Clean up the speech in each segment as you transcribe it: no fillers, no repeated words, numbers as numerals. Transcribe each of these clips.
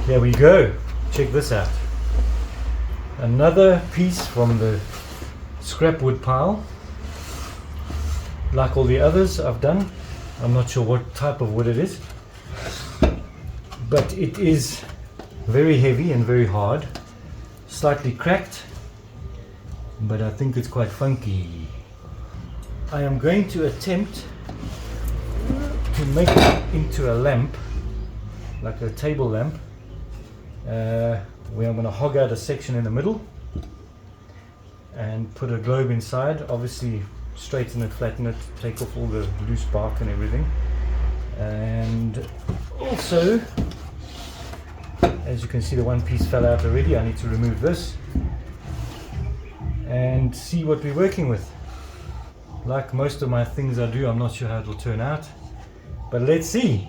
There we go. Check this out. Another piece from the scrap wood pile. Like all the others I've done. I'm not sure what type of wood it is, but it is very heavy and very hard. Slightly cracked, but I think it's quite funky. I am going to attempt to make it into a lamp, like a table lamp, where I'm going to hog out a section in the middle and put a globe inside. Obviously straighten it, flatten it, take off all the loose bark and everything. And also, as you can see, the one piece fell out already. I need to remove this and see what we're working with. Like most of my things I do, I'm not sure how it will turn out, but let's see.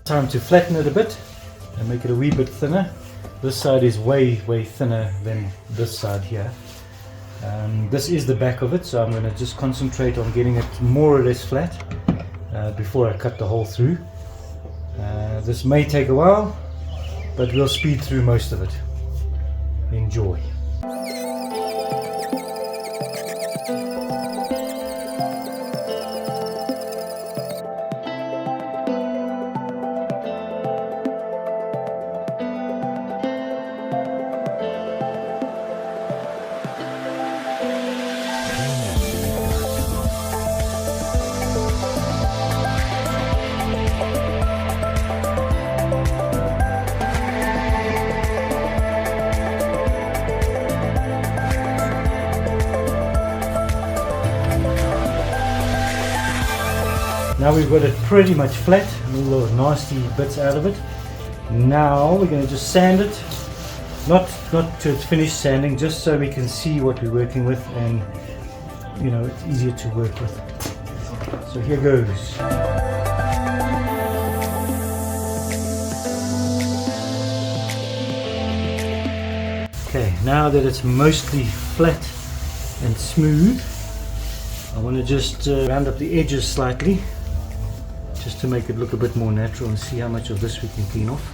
Time to flatten it a bit and make it a wee bit thinner. This side is way thinner than this side here. This is the back of it, so I'm going to just concentrate on getting it more or less flat before I cut the hole through. This may take a while, but we'll speed through most of it. Enjoy. Now we've got it pretty much flat, and all those nasty bits out of it. Now we're going to just sand it, not to its finished sanding, just so we can see what we're working with, and you know, it's easier to work with. So here goes. Okay, now that it's mostly flat and smooth, I want to just round up the edges slightly, just to make it look a bit more natural, and see how much of this we can clean off.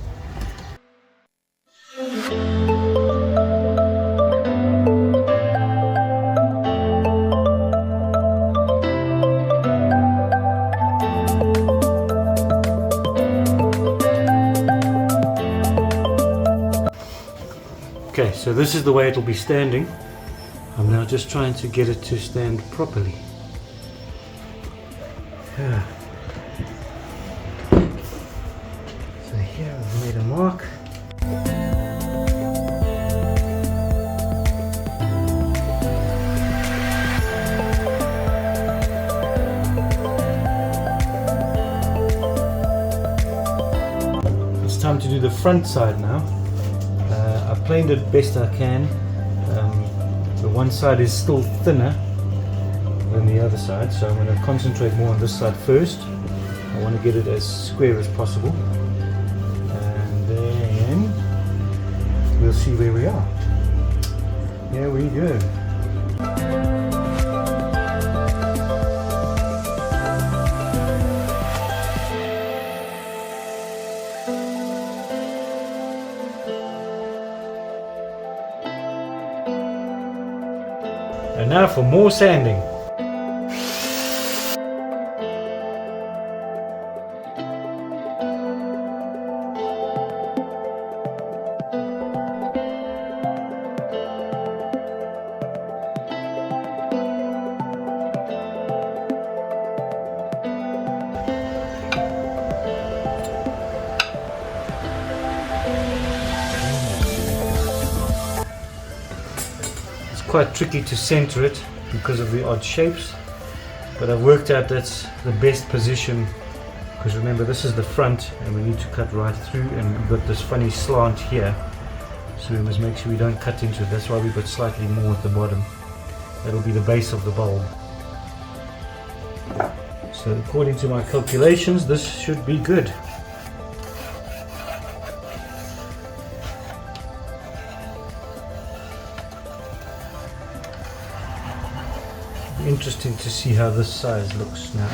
Okay, so this is the way it will be standing. I'm now just trying to get it to stand properly. Yeah. So here I've made a mark. It's time to do the front side now. I've planed it best I can. The one side is still thinner than the other side, so I'm going to concentrate more on this side first. I want to get it as square as possible, and then we'll see where we are. Here we go. And now for more sanding. quite tricky to center it because of the odd shapes, but I've worked out that's the best position, because remember this is the front and we need to cut right through, and we've got this funny slant here, so we must make sure we don't cut into it. That's why we've got slightly more at the bottom. That'll be the base of the bulb. So according to my calculations, this should be good. Interesting to see how this size looks now.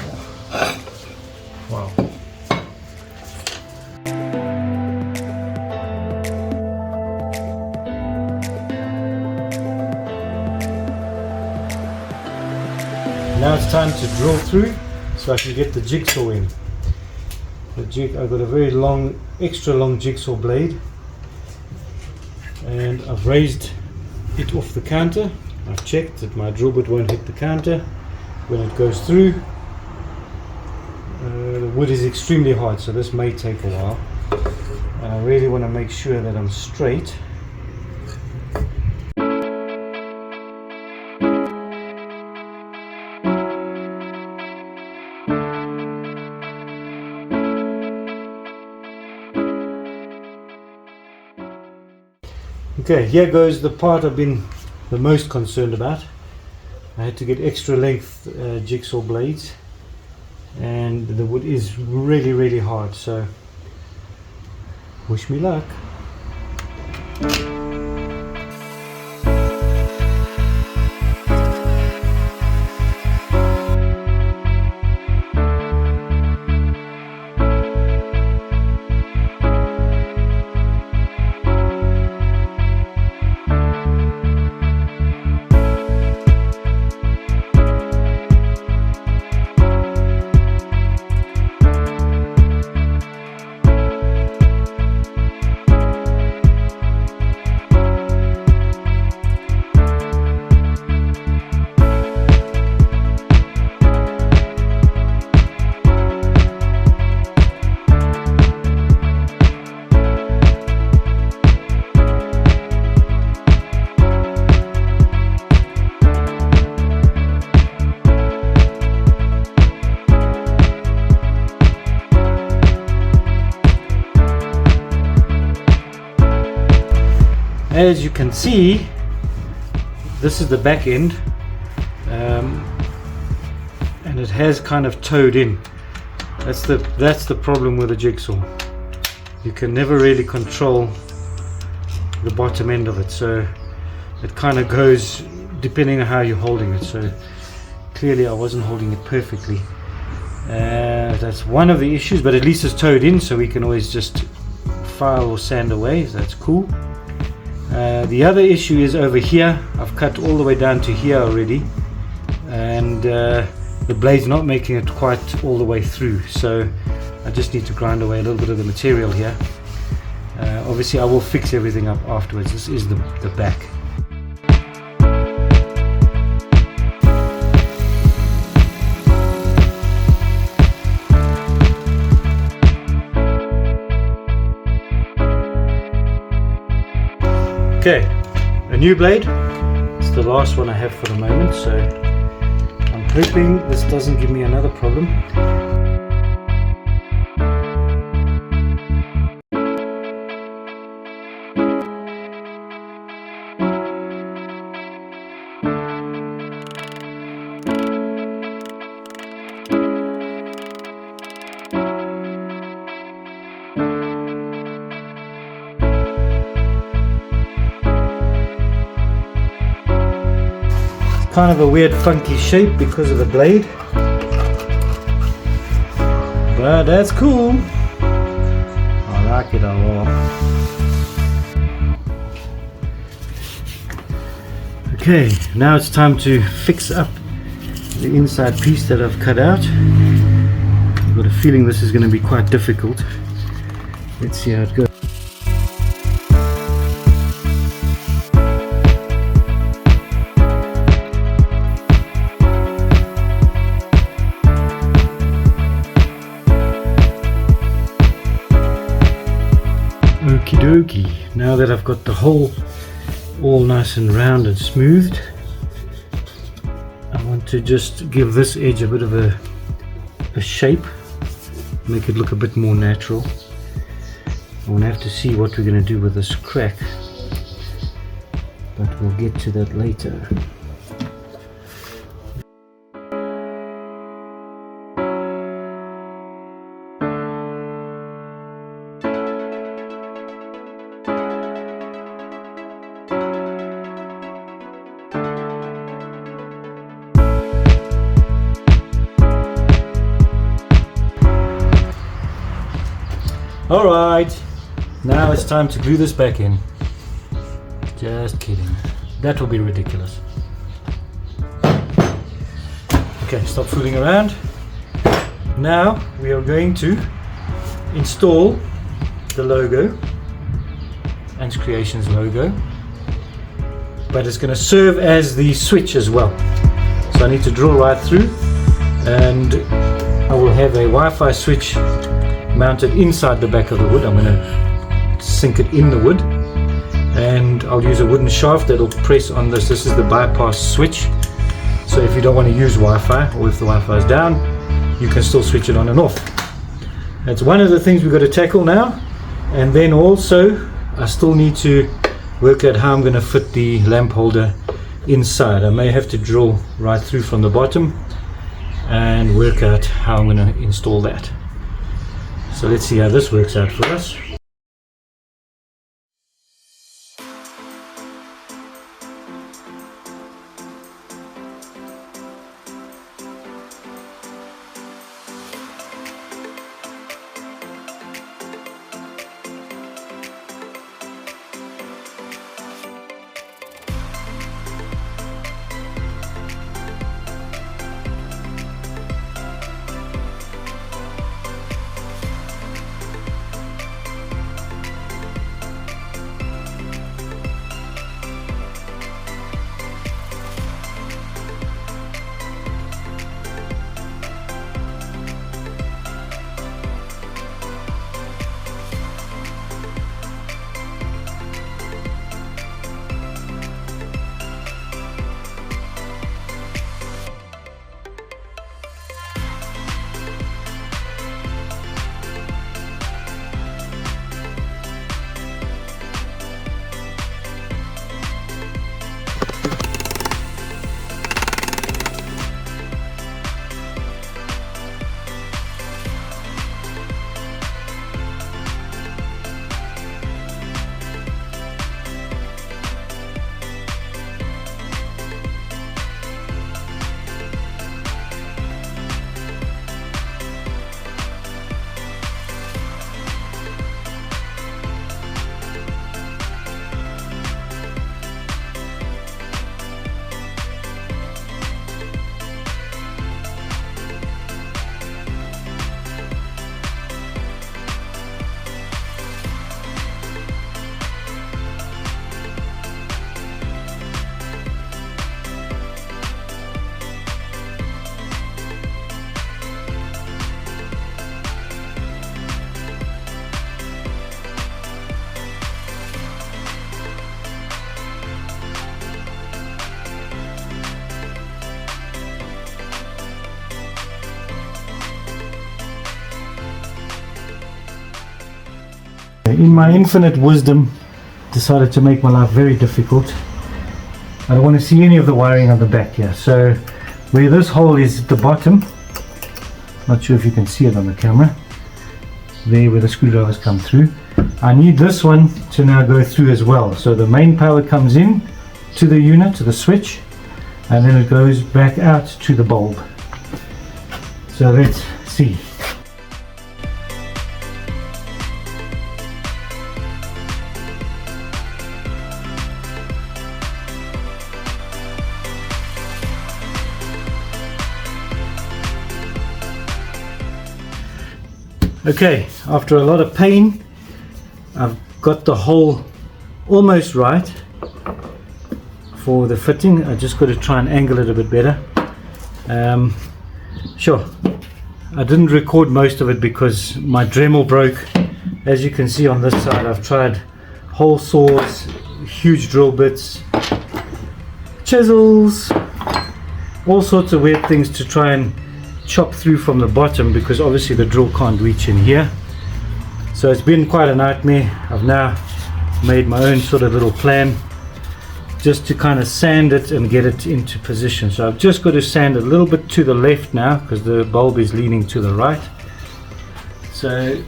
Wow. Now it's time to drill through so I can get the jigsaw in. I've got a very long, extra long jigsaw blade, and I've raised it off the counter. I've checked that my drill bit won't hit the counter when it goes through. The wood is extremely hard, so this may take a while, and I really want to make sure that I'm straight. Okay, here goes the part I've been the most concerned about. I had to get extra length jigsaw blades, and the wood is really hard, so wish me luck. As you can see, this is the back end, and it has kind of toed in. That's the problem with a jigsaw. You can never really control the bottom end of it, so it kind of goes depending on how you're holding it. So clearly I wasn't holding it perfectly. That's one of the issues, but at least it's toed in, so we can always just file or sand away. So that's cool. The other issue is over here. I've cut all the way down to here already, and the blade's not making it quite all the way through, so I just need to grind away a little bit of the material here. Obviously I will fix everything up afterwards. This is the back. Okay, a new blade. It's the last one I have for the moment, so I'm hoping this doesn't give me another problem. Kind of a weird funky shape because of the blade, but that's cool. I like it a lot. Okay, now it's time to fix up the inside piece that I've cut out. I've got a feeling this is going to be quite difficult. Let's see how it goes. Okie dokie, now that I've got the hole all nice and round and smoothed. I want to just give this edge a bit of a shape, make it look a bit more natural. I'm gonna have to see what we're gonna do with this crack, but we'll get to that later. Alright, now it's time to glue this back in. Just kidding. That will be ridiculous. Okay, stop fooling around. Now we are going to install the logo, Ants Creations logo, but it's going to serve as the switch as well. So I need to drill right through, and I will have a Wi-Fi switch mounted inside the back of the wood. I'm going to sink it in the wood, and I'll use a wooden shaft that will press on this. This is the bypass switch, so if you don't want to use Wi-Fi, or if the Wi-Fi is down, you can still switch it on and off. That's one of the things we've got to tackle now. And then also I still need to work out how I'm going to fit the lamp holder inside. I may have to drill right through from the bottom and work out how I'm going to install that. So let's see how this works out for us. In my infinite wisdom, decided to make my life very difficult. I don't want to see any of the wiring on the back here. So where this hole is at the bottom, not sure if you can see it on the camera, there where the screwdrivers come through, I need this one to now go through as well. So the main power comes in to the unit, to the switch, and then it goes back out to the bulb. So let's see. Okay, after a lot of pain, I've got the hole almost right for the fitting. I just got to try and angle it a bit better. Sure, I didn't record most of it because my Dremel broke. As you can see on this side, I've tried hole saws, huge drill bits, chisels, all sorts of weird things to try and chop through from the bottom, because obviously the drill can't reach in here. So it's been quite a nightmare. I've now made my own sort of little plan just to kind of sand it and get it into position. So I've just got to sand a little bit to the left now because the bulb is leaning to the right. So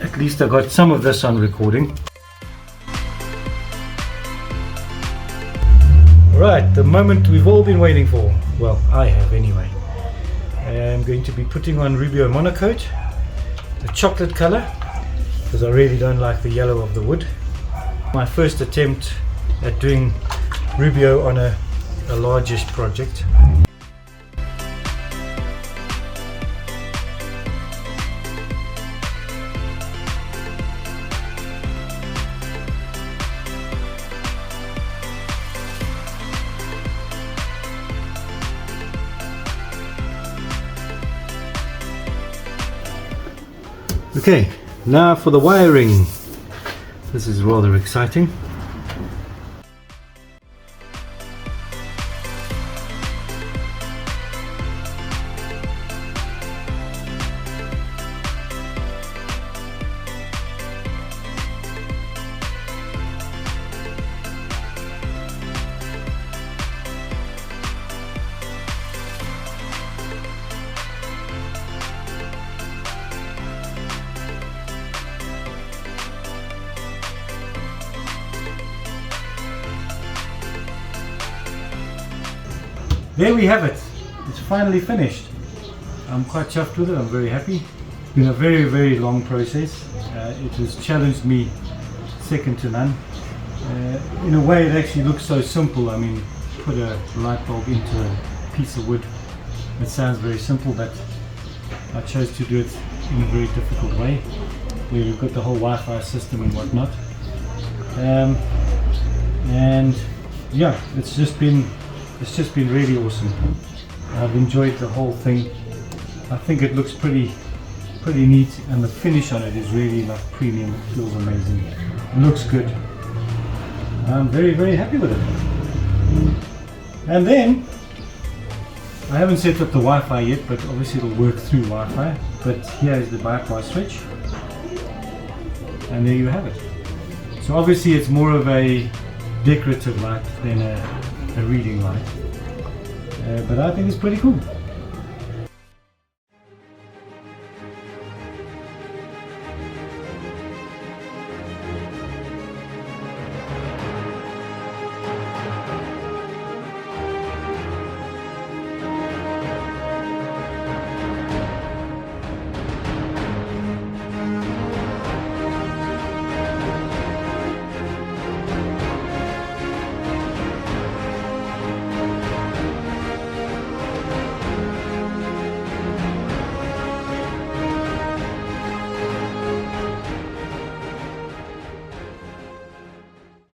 at least I got some of this on recording. Right, the moment we've all been waiting for. Well, I have anyway. I'm going to be putting on Rubio monocoat, the chocolate color, because I really don't like the yellow of the wood. My first attempt at doing Rubio on a largish project. Okay, now for the wiring. This is rather exciting. There we have it. It's finally finished. I'm quite chuffed with it. I'm very happy. It's been a very, very long process. It has challenged me second to none. In a way, it actually looks so simple. I mean, put a light bulb into a piece of wood. It sounds very simple, but I chose to do it in a very difficult way, where we've got the whole Wi-Fi system and whatnot. And yeah, it's just been really awesome. I've enjoyed the whole thing. I think it looks pretty neat, and the finish on it is really like premium. It feels amazing. It looks good. I'm very, very happy with it. And then I haven't set up the Wi-Fi yet, but obviously it'll work through Wi-Fi. But here is the bypass switch, and there you have it. So obviously it's more of a decorative light than a reading light, but I think it's pretty cool.